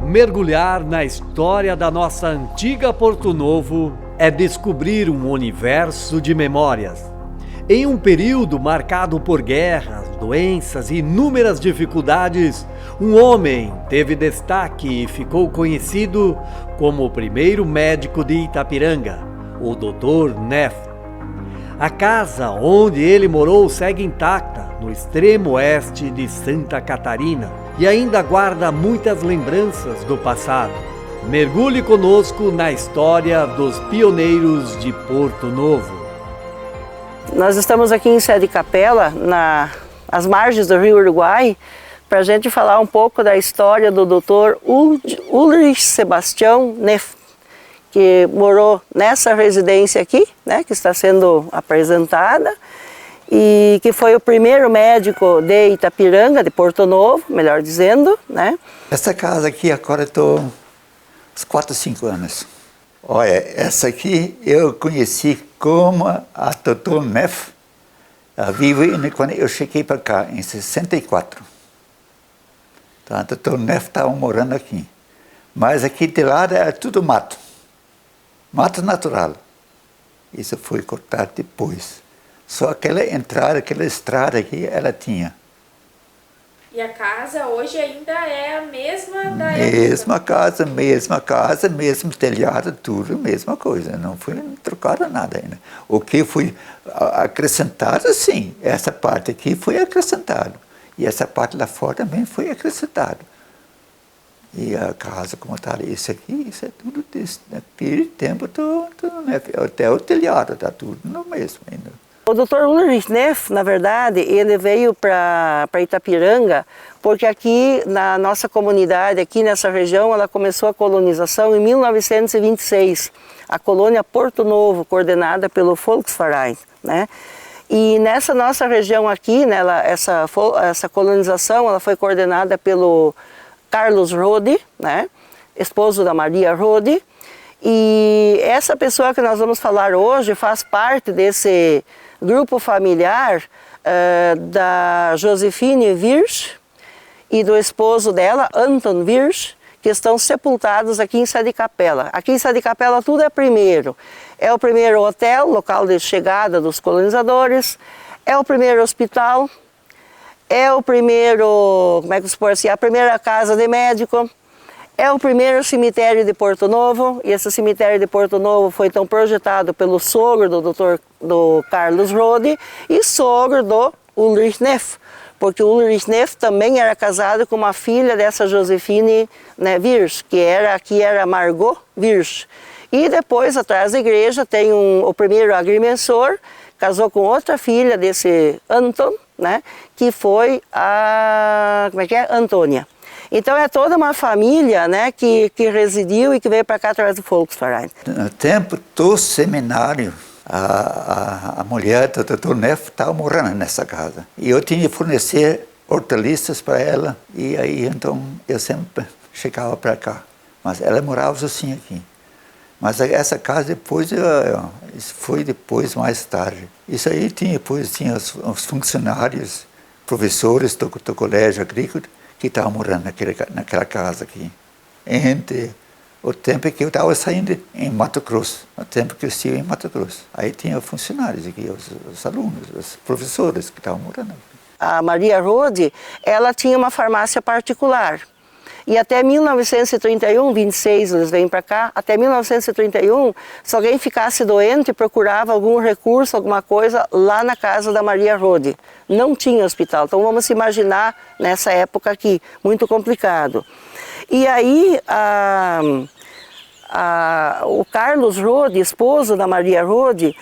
Mergulhar na história da nossa antiga Porto Novo é descobrir um universo de memórias. Em um período marcado por guerras, doenças e inúmeras dificuldades, um homem teve destaque e ficou conhecido como o primeiro médico de Itapiranga, o Dr. Neff. A casa onde ele morou segue intacta, no extremo oeste de Santa Catarina, e ainda guarda muitas lembranças do passado. Mergulhe conosco na história dos pioneiros de Porto Novo. Nós estamos aqui em Sé de Capela, às margens do Rio Uruguai, para a gente falar um pouco da história do Dr. Ulrich Sebastian Neff, que morou nessa residência aqui, né, que está sendo apresentada, e que foi o primeiro médico de Itapiranga, de Porto Novo, melhor dizendo, né? Essa casa aqui agora estou uns 4, 5 anos. Olha, essa aqui eu conheci como a Dr. Neff, vivo quando eu cheguei para cá, em 64. Então, a Dr. Neff estava morando aqui. Mas aqui de lado era tudo mato. Mato natural. Isso foi cortado depois. Só aquela entrada, aquela estrada aqui, ela tinha. E a casa hoje ainda é a mesma da Mesma casa, mesmo telhado, tudo, mesma coisa. Não foi trocado nada ainda. O que foi acrescentado, sim. Essa parte aqui foi acrescentado. E essa parte lá fora também foi acrescentado. E a casa como tal, isso é tudo naquele tempo, até o telhado, está tudo no mesmo ainda. O Dr. Ulrich Neff, na verdade, ele veio para Itapiranga porque aqui na nossa comunidade, aqui nessa região, ela começou a colonização em 1926, a colônia Porto Novo, coordenada pelo Volksverein, né? E nessa nossa região aqui, né, essa colonização, ela foi coordenada pelo Carlos Rode, né, esposo da Maria Rode, e essa pessoa que nós vamos falar hoje faz parte desse grupo familiar da Josefine Wirsch e do esposo dela, Anton Wirsch, que estão sepultados aqui em Sé de Capela. Aqui em Sé de Capela tudo é primeiro. É o primeiro hotel, local de chegada dos colonizadores, é o primeiro hospital, é o primeiro, como é que se pode dizer, a primeira casa de médico, é o primeiro cemitério de Porto Novo, e esse cemitério de Porto Novo foi então projetado pelo sogro do Carlos Rode e sogro do Ulrich Neff, porque o Ulrich Neff também era casado com uma filha dessa Josefine, né, Wirsch, que era Margot Wirsch. E depois, atrás da igreja, tem o primeiro agrimensor, casou com outra filha desse Anton, né, que foi a Antônia. Então é toda uma família, né, que residiu e que veio para cá através do Volksverein. No tempo do seminário, a mulher do Dr. Neff estava morando nessa casa. E eu tinha que fornecer hortaliças para ela, e aí então eu sempre chegava para cá. Mas ela morava sozinha aqui. Mas essa casa depois, isso foi depois, mais tarde. Isso aí tinha os funcionários, professores do colégio agrícola, que estavam morando naquela casa aqui. Entre o tempo que eu estava saindo em Mato Grosso, o tempo que eu estive em Mato Grosso. Aí tinha funcionários aqui, os alunos, os professores que estavam morando aqui. A Maria Rode, ela tinha uma farmácia particular. E até 1931, 26 eles vêm para cá, até 1931, se alguém ficasse doente, procurava algum recurso, alguma coisa lá na casa da Maria Rode. Não tinha hospital, então vamos se imaginar nessa época aqui, muito complicado. E aí o Carlos Rode, esposo da Maria Rode,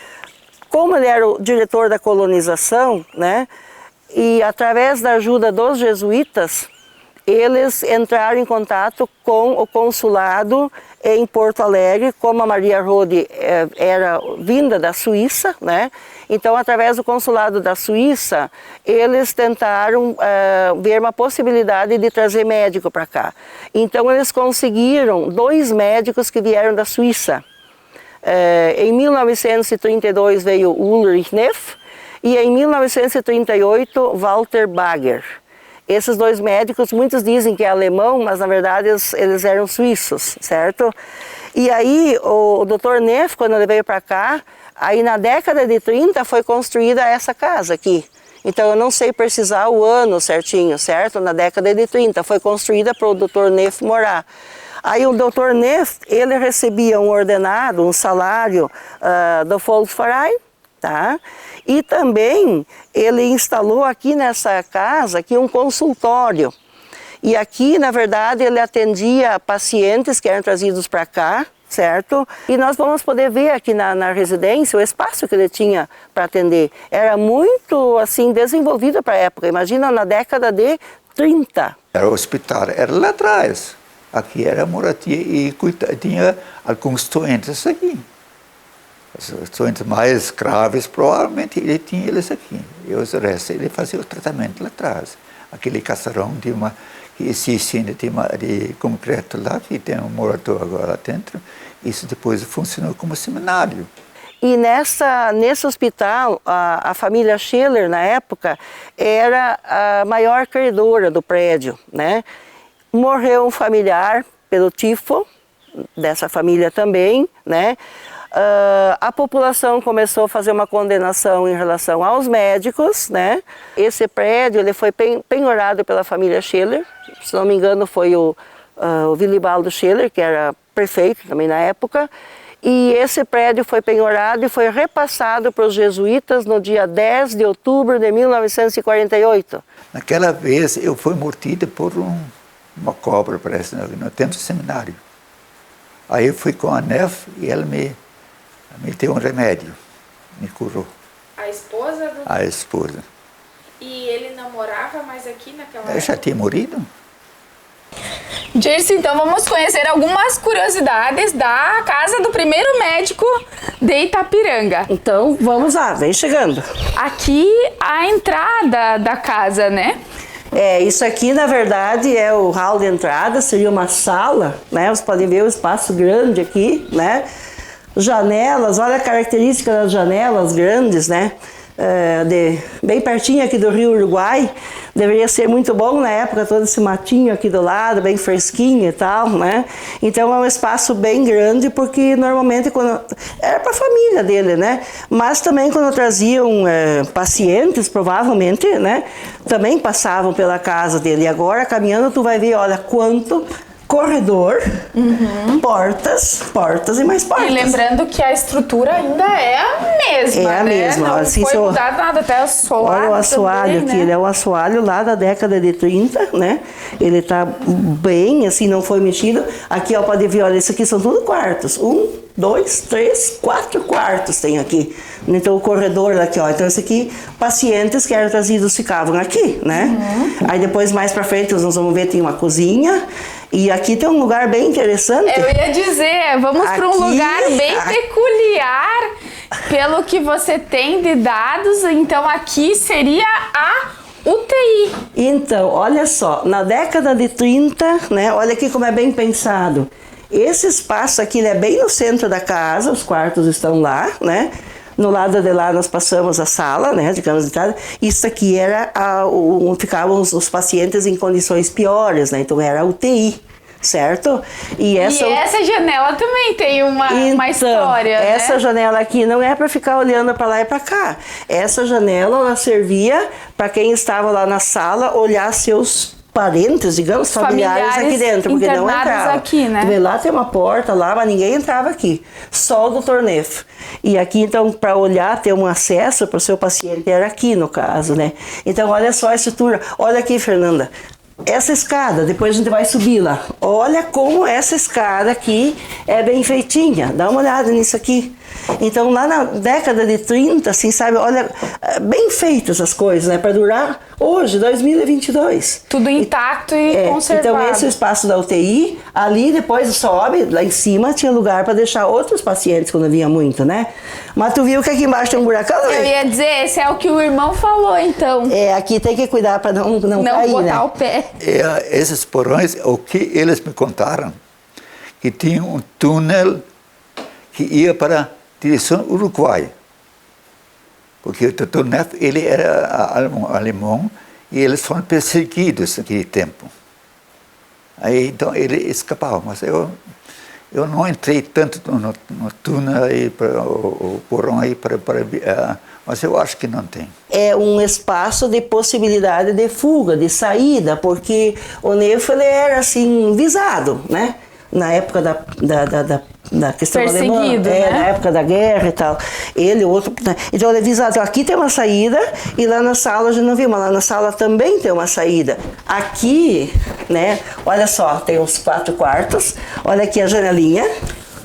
como ele era o diretor da colonização, né, e através da ajuda dos jesuítas, eles entraram em contato com o consulado em Porto Alegre, como a Maria Rode era vinda da Suíça, né? Então, através do consulado da Suíça, eles tentaram ver uma possibilidade de trazer médico para cá. Então, eles conseguiram 2 médicos que vieram da Suíça. Em 1932 veio Ulrich Neff e em 1938 Walter Bagger. Esses dois médicos, muitos dizem que é alemão, mas na verdade eles eram suíços, certo? E aí o Dr. Neff, quando ele veio para cá, aí na década de 30 foi construída essa casa aqui. Então eu não sei precisar o ano certinho, certo? Na década de 30 foi construída para o Dr. Neff morar. Aí o Dr. Neff, ele recebia um ordenado, um salário do Volksverein, tá? E também ele instalou aqui nessa casa aqui um consultório. E aqui, na verdade, ele atendia pacientes que eram trazidos para cá, certo? E nós vamos poder ver aqui na residência o espaço que ele tinha para atender. Era muito, assim, desenvolvido para a época. Imagina, na década de 30. Era o hospital, era lá atrás. Aqui era moradia e tinha alguns doentes aqui. Os doentes mais graves, provavelmente, ele tinha eles aqui. E os restos, ele fazia o tratamento lá atrás. Aquele casarão que existe ainda de concreto lá, que tem um morador agora lá dentro, isso depois funcionou como seminário. E nesse hospital, a família Schiller, na época, era a maior credora do prédio, né? Morreu um familiar pelo tifo, dessa família também, né? A população começou a fazer uma condenação em relação aos médicos, né? Esse prédio ele foi penhorado pela família Schiller, se não me engano foi o Wilibaldo Schiller, que era prefeito também na época, e esse prédio foi penhorado e foi repassado para os jesuítas no dia 10 de outubro de 1948. Naquela vez eu fui mordido por uma cobra, parece, no dentro do seminário. Aí eu fui com a Neff e ela me deu um remédio, me curou. A esposa do... A esposa. E ele não morava mais aqui naquela época? Eu já tinha morrido. Dirce, então vamos conhecer algumas curiosidades da casa do primeiro médico de Itapiranga. Então vamos lá, vem chegando. Aqui a entrada da casa, né? Isso aqui na verdade é o hall de entrada, seria uma sala, né? Vocês podem ver o espaço grande aqui, né? Janelas, olha a característica das janelas grandes, né? Bem pertinho aqui do Rio Uruguai, deveria ser muito bom na época, todo esse matinho aqui do lado, bem fresquinho e tal, né? Então é um espaço bem grande, porque normalmente era para a família dele, né? Mas também quando traziam pacientes, provavelmente, né? Também passavam pela casa dele. E agora, caminhando, tu vai ver, olha, quanto corredor, portas e mais portas. E lembrando que a estrutura ainda é a mesma, É a mesma. Não Assim, foi mudado nada, até o assoalho. Olha o assoalho também, aqui, né? ele é um assoalho lá da década de 30, né? Ele tá bem, assim, não foi mexido. Aqui, ó, pode ver, olha, isso aqui são tudo quartos. 1, 2, 3, 4 quartos tem aqui. Então o corredor aqui, ó. Então esse aqui, pacientes que eram trazidos ficavam aqui, né? Aí depois mais pra frente nós vamos ver, tem uma cozinha. E aqui tem um lugar bem interessante. Eu ia dizer, vamos para um lugar bem peculiar, pelo que você tem de dados. Então aqui seria a UTI. Então, olha só, na década de 30, né? Olha aqui como é bem pensado. Esse espaço aqui, ele é bem no centro da casa, os quartos estão lá, né? No lado de lá nós passamos a sala, né, digamos de entrada. Isso aqui era ficavam os pacientes em condições piores, né? Então era a UTI, certo? E essa janela também tem uma história, né? Essa janela aqui não é para ficar olhando para lá e para cá. Essa janela ela servia para quem estava lá na sala olhar seus parentes, digamos, familiares aqui dentro, porque não entrava. Aqui, né? Lá tem uma porta lá, mas ninguém entrava aqui, só o Dr. Neff. E aqui, então, para olhar, ter um acesso para o seu paciente, era aqui no caso, né? Então, olha só a estrutura. Olha aqui, Fernanda. Essa escada, depois a gente vai subir lá. Olha como essa escada aqui é bem feitinha. Dá uma olhada nisso aqui. Então, lá na década de 30, assim, sabe, olha, bem feitas as coisas, né? Para durar hoje, 2022. Tudo intacto e conservado. Então, esse é o espaço da UTI. Ali, depois sobe, lá em cima, tinha lugar para deixar outros pacientes quando vinha muito, né? Mas tu viu que aqui embaixo tem um buracão? Eu ia dizer, esse é o que o irmão falou, então. Aqui tem que cuidar para não cair, botar né? o pé. Esses porões, o que eles me contaram, que tinha um túnel que ia para a direção Uruguai. Porque o Dr. Neff, ele era alemão E eles foram perseguidos naquele tempo. Aí, então, ele escapou. Mas eu não entrei tanto no túnel, o porão aí, mas eu acho que não tem. É um espaço de possibilidade de fuga, de saída, porque o Neff ele era assim visado, né? Na época da questão alemã, né? Na época da guerra e tal. Ele, outro, né? Então ele avisado, aqui tem uma saída e lá na sala a gente não viu, mas lá na sala também tem uma saída. Aqui, né? Olha só, tem uns 4 quartos. Olha aqui a janelinha.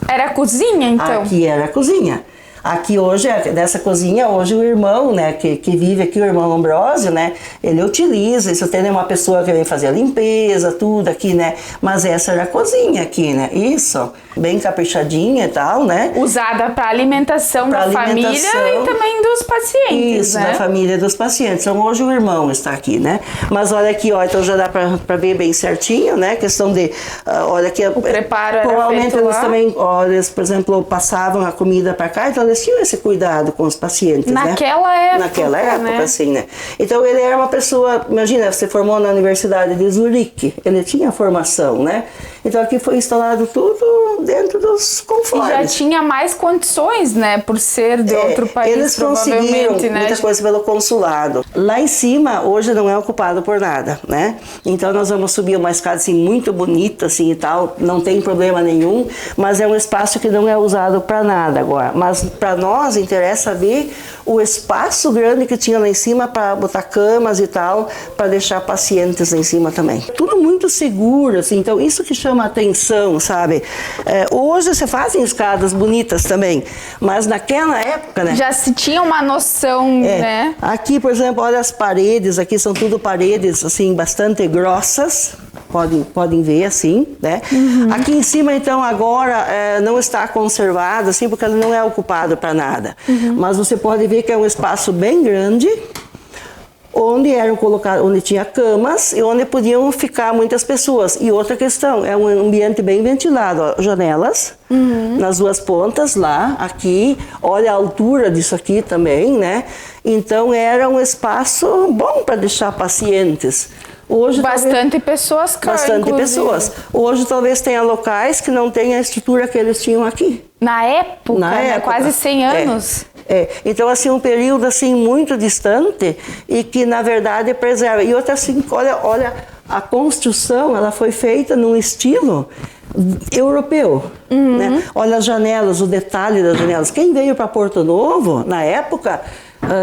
Era a cozinha, então? Aqui era a cozinha. Aqui hoje, dessa cozinha, hoje o irmão, né, que vive aqui, o irmão Ambrósio, né, ele utiliza, isso tem uma pessoa que vem fazer a limpeza, tudo aqui, né, mas essa era a cozinha aqui, né, isso, bem caprichadinha e tal, né. Usada para alimentação da família e também dos pacientes, isso, né? da família dos pacientes. Então hoje o irmão está aqui, né, mas olha aqui, ó, então já dá para ver bem certinho, né, questão de, olha aqui, o preparo era provavelmente feito eles lá. também, ó, eles, por exemplo, passavam a comida para cá, então eles tinham esse cuidado com os pacientes, Naquela né? época, Naquela época, né? assim, né? Então ele era uma pessoa, imagina, você formou na Universidade de Zurique, ele tinha formação, né? Então aqui foi instalado tudo dentro dos conformes. E já tinha mais condições, né? Por ser de outro país, eles conseguiram provavelmente, né? muita coisa pelo consulado. Lá em cima, hoje não é ocupado por nada, né? Então nós vamos subir uma escada assim muito bonita, assim e tal, não tem problema nenhum, mas é um espaço que não é usado para nada agora. Mas para nós interessa ver o espaço grande que tinha lá em cima para botar camas e tal, para deixar pacientes lá em cima também. Tudo muito seguro, assim, então isso que chama atenção, sabe? Hoje você fazem escadas bonitas também, mas naquela época, né? Já se tinha uma noção, né? Aqui, por exemplo, olha as paredes, aqui são tudo paredes, assim, bastante grossas, podem ver, assim, né? Aqui em cima, então, agora não está conservado, assim, porque ele não é ocupado para nada. Mas você pode ver que é um espaço bem grande, onde eram colocados, onde tinha camas e onde podiam ficar muitas pessoas. E outra questão, é um ambiente bem ventilado, ó, janelas nas duas pontas, lá, aqui, olha a altura disso aqui também, né? Então era um espaço bom para deixar pacientes. Hoje, bastante pessoas, bastante pessoas. Hoje talvez tenha locais que não tenham a estrutura que eles tinham aqui. Na época, né? época. Quase 100 anos. Então, assim, um período assim muito distante e que, na verdade, preserva. E outra, assim, olha, a construção, ela foi feita num estilo europeu, né? Olha as janelas, o detalhe das janelas. Quem veio para Porto Novo, na época,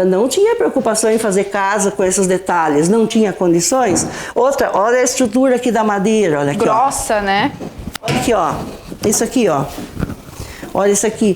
não tinha preocupação em fazer casa com esses detalhes, não tinha condições. Outra, olha a estrutura aqui da madeira, olha aqui, grossa, ó. Né? Olha aqui, ó, isso aqui, ó. Olha isso aqui,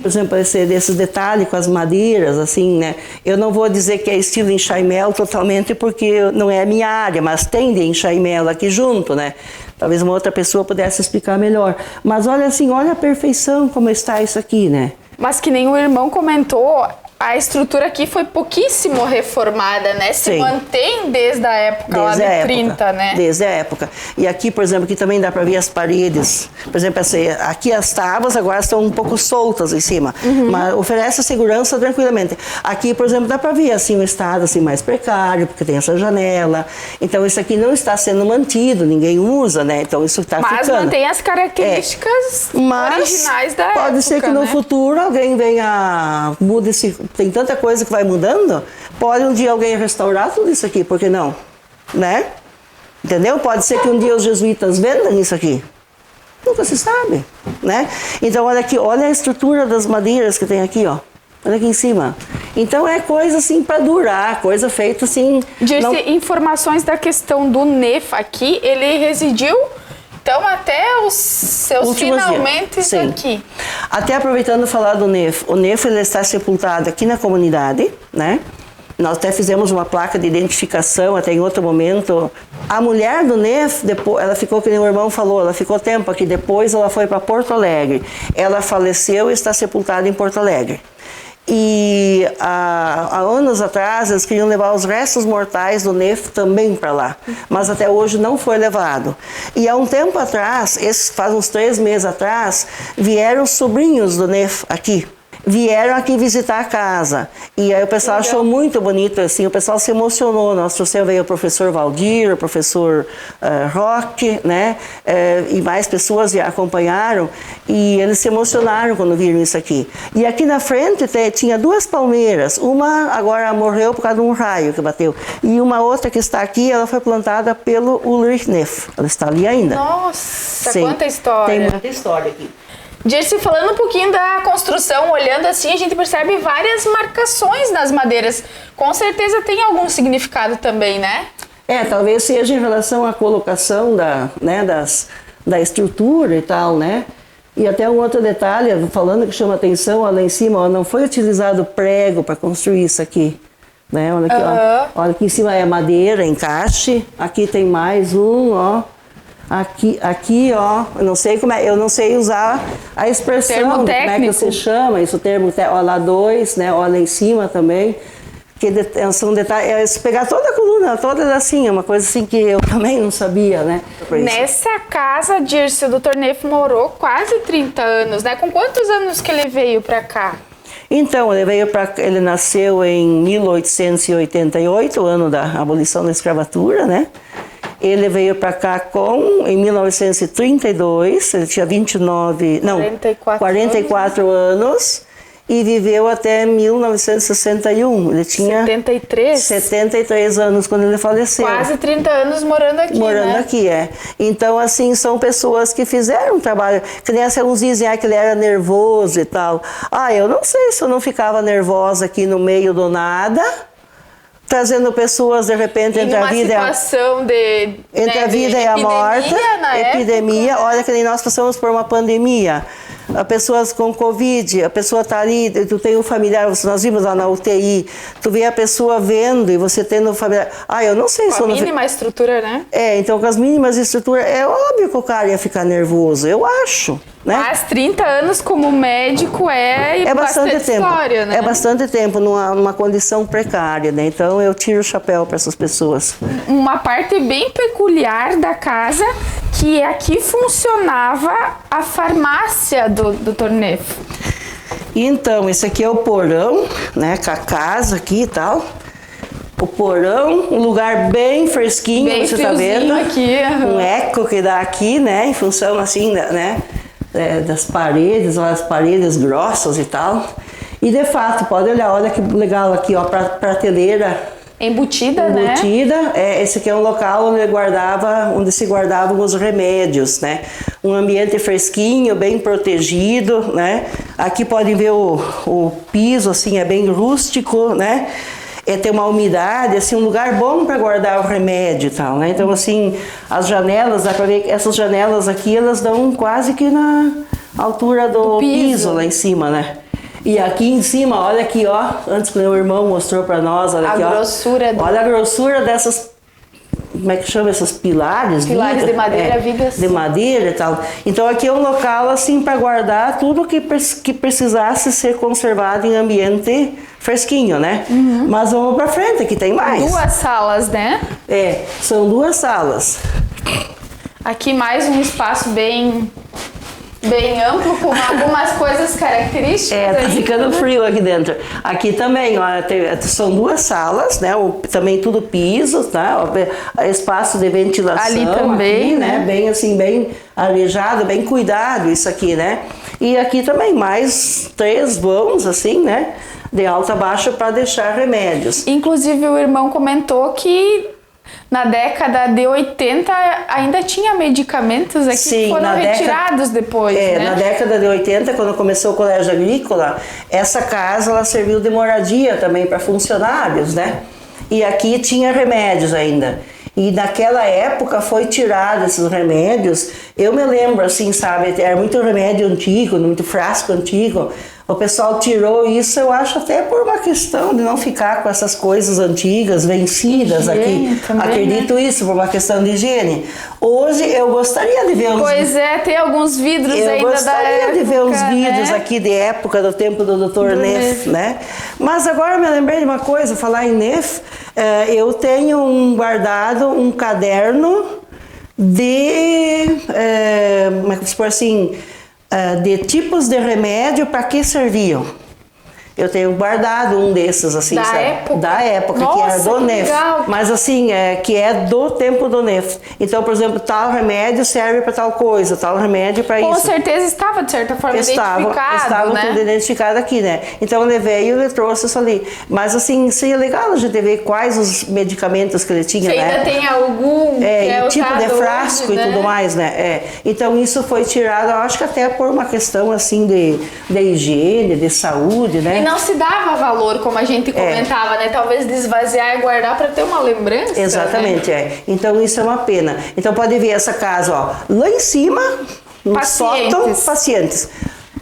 por exemplo, desses detalhes com as madeiras, assim, né? Eu não vou dizer que é estilo enxaimel totalmente, porque não é a minha área, mas tem de enxaimel aqui junto, né? Talvez uma outra pessoa pudesse explicar melhor. Mas olha assim, olha a perfeição como está isso aqui, né? Mas que nem o irmão comentou, a estrutura aqui foi pouquíssimo reformada, né? Se Sim. mantém desde a época lá de 30, né? Desde a época. E aqui, por exemplo, aqui também dá para ver as paredes. Por exemplo, aqui as tábuas agora estão um pouco soltas em cima, mas oferece segurança tranquilamente. Aqui, por exemplo, dá para ver assim um estado assim mais precário, porque tem essa janela. Então isso aqui não está sendo mantido, ninguém usa, né? Então isso está ficando. Mas mantém as características originais da época. Pode ser que no futuro alguém venha, mude-se. Tem tanta coisa que vai mudando, pode um dia alguém restaurar tudo isso aqui, por que não? Né? Entendeu? Pode ser que um dia os jesuítas vendam isso aqui. Nunca se sabe, né? Então olha aqui, olha a estrutura das madeiras que tem aqui, ó. Olha aqui em cima. Então é coisa assim para durar, coisa feita assim... Informações da questão do Neff aqui, ele residiu... Então, até os seus finalmente isso aqui. Até aproveitando falar do Neff. O Neff ele está sepultado aqui na comunidade, né? Nós até fizemos uma placa de identificação, até em outro momento. A mulher do Neff, depois, ela ficou, que nem o irmão falou, ela ficou tempo aqui. Depois ela foi para Porto Alegre. Ela faleceu e está sepultada em Porto Alegre. E há anos atrás eles queriam levar os restos mortais do Neff também para lá, mas até hoje não foi levado. E há um tempo atrás, faz uns 3 meses atrás, vieram os sobrinhos do Neff aqui. vieram aqui visitar a casa. E aí o pessoal achou muito bonito, assim, o pessoal se emocionou. Nós trouxemos, veio o professor Valdir, o professor Roque, né? E mais pessoas acompanharam, e eles se emocionaram quando viram isso aqui. E aqui na frente tinha 2 palmeiras, uma agora morreu por causa de um raio que bateu, e uma outra que está aqui, ela foi plantada pelo Ulrich Neff, ela está ali ainda. Nossa, Sim, quanta história! tem muita história aqui. Dirce, falando um pouquinho da construção, olhando assim, a gente percebe várias marcações nas madeiras. Com certeza tem algum significado também, né? Talvez seja em relação à colocação da estrutura e tal, né? E até um outro detalhe, falando que chama atenção, ó, lá em cima, ó, não foi utilizado prego para construir isso aqui. Né? Olha aqui, ó. Olha, aqui em cima é madeira, encaixe. Aqui tem mais um, ó. Aqui, ó, eu não sei usar a expressão, termo como é que técnico. você chama isso, o termo técnico, ó, lá 2, né, ó, lá em cima também, que são detalhes, se pegar toda a coluna, toda assim, é uma coisa assim que eu também não sabia, né. Nessa casa, Dirce, o Dr. Neff morou quase 30 anos, né, com quantos anos que ele veio pra cá? Então, ele nasceu em 1888, o ano da abolição da escravatura, né. Ele veio para cá em 1932, ele tinha 44 anos e viveu até 1961. Ele tinha 73 anos quando ele faleceu. Quase 30 anos morando aqui, Morando aqui, Então, assim, são pessoas que fizeram um trabalho. Que nem uns dizem que ele era nervoso e tal. Eu não sei se eu não ficava nervosa aqui no meio do nada, trazendo pessoas, de repente, entre a vida e a morte, epidemia. Olha que nem nós passamos por uma pandemia, pessoas com Covid, a pessoa está ali, tu tem um familiar, nós vimos lá na UTI, tu vê a pessoa vendo e você tendo um familiar, eu não sei se... Com a mínima estrutura, né? Então com as mínimas estruturas, é óbvio que o cara ia ficar nervoso, eu acho. Né? Mas 30 anos como médico é bastante tempo. História, né? É bastante tempo numa condição precária, né? Então eu tiro o chapéu para essas pessoas. Uma parte bem peculiar da casa, que aqui funcionava a farmácia do Dr. Neff. Então, esse aqui é o porão, né? Com a casa aqui e tal. O porão, um lugar bem fresquinho, bem você tá vendo? Aqui. Um eco que dá aqui, né? Em função assim, né? Das paredes, as paredes grossas e tal. E de fato, pode olhar, olha que legal aqui, ó, prateleira embutida, né? Esse aqui é um local onde se guardavam os remédios, né? Um ambiente fresquinho, bem protegido, né? Aqui podem ver o piso, assim, é bem rústico, né? Tem uma umidade, assim, um lugar bom para guardar o remédio e tal, né? Então, assim, as janelas, dá pra ver que essas janelas aqui, elas dão quase que na altura do piso lá em cima, né? E aqui em cima, olha aqui, ó, antes que o meu irmão mostrou para nós, olha aqui, ó. Olha a grossura dessas, como é que chama essas pilares? Pilares de madeira, vigas. De madeira e tal. Então aqui é um local, assim, para guardar tudo que precisasse ser conservado em ambiente fresquinho, né? Mas vamos para frente, aqui tem mais. 2 salas, né? São 2 salas. Aqui mais um espaço bem amplo, com algumas coisas características. Tá ficando frio aqui dentro. Aqui também, ó, são 2 salas, né? Também tudo piso, tá? Espaço de ventilação. Ali também, aqui, né? Bem assim, bem arejado, bem cuidado isso aqui, né? E aqui também mais 3 vãos, assim, né? De alto a baixo para deixar remédios. Inclusive o irmão comentou que na década de 80 ainda tinha medicamentos aqui. Sim, que foram retirados depois, né? Na década de 80, quando começou o colégio agrícola, essa casa ela serviu de moradia também para funcionários, né? E aqui tinha remédios ainda. E naquela época foi tirado esses remédios. Eu me lembro, assim, sabe, era muito remédio antigo, muito frasco antigo. O pessoal tirou isso, eu acho, até por uma questão de não ficar com essas coisas antigas, vencidas aqui. Também, acredito, né? Isso, por uma questão de higiene. Hoje eu gostaria de ver tem alguns vidros ainda da época. Eu gostaria de ver os vidros, né? Aqui de época, do tempo do Dr. Neff, né? Mas agora eu me lembrei de uma coisa, falar em Neff, eu tenho guardado um caderno de, como é que se for assim, de tipos de remédio para que serviam. Eu tenho guardado um desses, assim, Da sabe? época? Da época, que era Nossa, do que Neff. legal. Mas assim, que é do tempo do Neff. Então, por exemplo, tal remédio serve para tal coisa, tal remédio para isso. Com certeza estava, de certa forma, identificado, Estava né? tudo identificado aqui, né? Então ele veio e trouxe isso ali. Mas assim, seria legal a gente ver quais os medicamentos que ele tinha, Se né? ainda tem algum, que é e o tipo de caso frasco hoje, e né? tudo mais, né? Então isso foi tirado, eu acho que até por uma questão assim de higiene, de saúde, né? E não se dava valor, como a gente comentava, né? Talvez desvaziar e guardar para ter uma lembrança. Exatamente, né? Então isso é uma pena. Então pode ver essa casa, ó, lá em cima, no Pacientes. sótão, pacientes.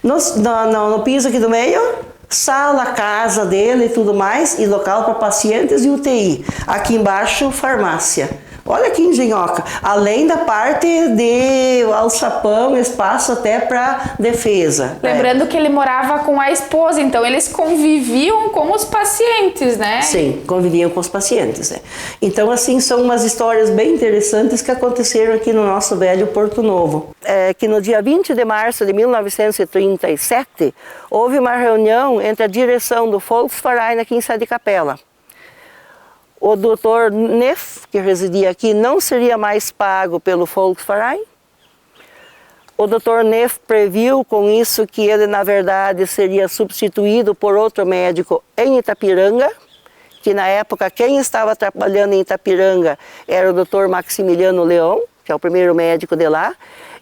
No piso aqui do meio, sala, casa dele e tudo mais, e local para pacientes e UTI. Aqui embaixo, farmácia. Olha que engenhoca. Além da parte de alçapão, espaço até para defesa. Lembrando que ele morava com a esposa, então eles conviviam com os pacientes, né? Sim, conviviam com os pacientes. Então, assim, são umas histórias bem interessantes que aconteceram aqui no nosso velho Porto Novo. Que no dia 20 de março de 1937, houve uma reunião entre a direção do Volksverein aqui em Sé de Capela. O Dr. Neff, que residia aqui, não seria mais pago pelo Volksverein. O Dr. Neff previu com isso que ele, na verdade, seria substituído por outro médico em Itapiranga, que na época quem estava trabalhando em Itapiranga era o Dr. Maximiliano Leão, que é o primeiro médico de lá.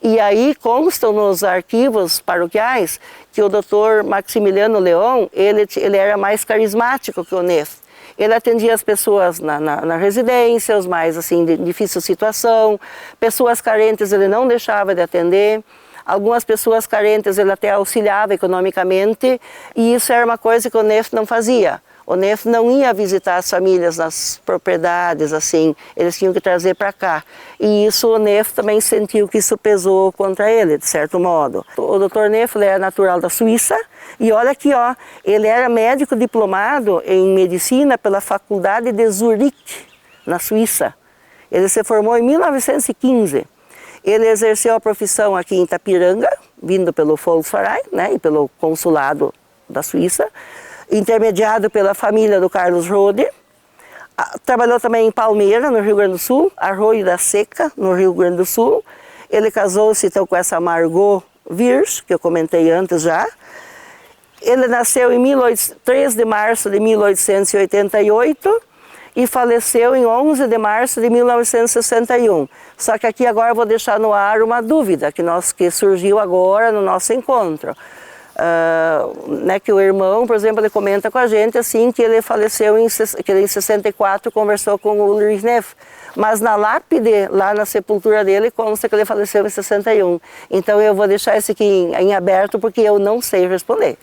E aí constam nos arquivos paroquiais que o Dr. Maximiliano Leão, ele era mais carismático que o Neff. Ele atendia as pessoas na residência, os mais assim, de difícil situação. Pessoas carentes ele não deixava de atender. Algumas pessoas carentes ele até auxiliava economicamente. E isso era uma coisa que o Neff não fazia. O Neff não ia visitar as famílias nas propriedades, assim, eles tinham que trazer para cá. E isso o Neff também sentiu que isso pesou contra ele, de certo modo. O Dr. Neff ele era natural da Suíça, e olha aqui, ó, ele era médico diplomado em medicina pela Faculdade de Zurique, na Suíça. Ele se formou em 1915. Ele exerceu a profissão aqui em Itapiranga, vindo pelo Volksverein, né, e pelo consulado da Suíça, intermediado pela família do Carlos Rode. Trabalhou também em Palmeira, no Rio Grande do Sul, Arroio da Seca, no Rio Grande do Sul. Ele casou-se então com essa Margot Virs, que eu comentei antes já. Ele nasceu em 3 de março de 1888 e faleceu em 11 de março de 1961. Só que aqui agora eu vou deixar no ar uma dúvida que surgiu agora no nosso encontro. Que o irmão, por exemplo, ele comenta com a gente assim que ele faleceu que ele em 64 conversou com o Ulrich Neff, mas na lápide, lá na sepultura dele, consta que ele faleceu em 61. Então eu vou deixar esse aqui em aberto porque eu não sei responder.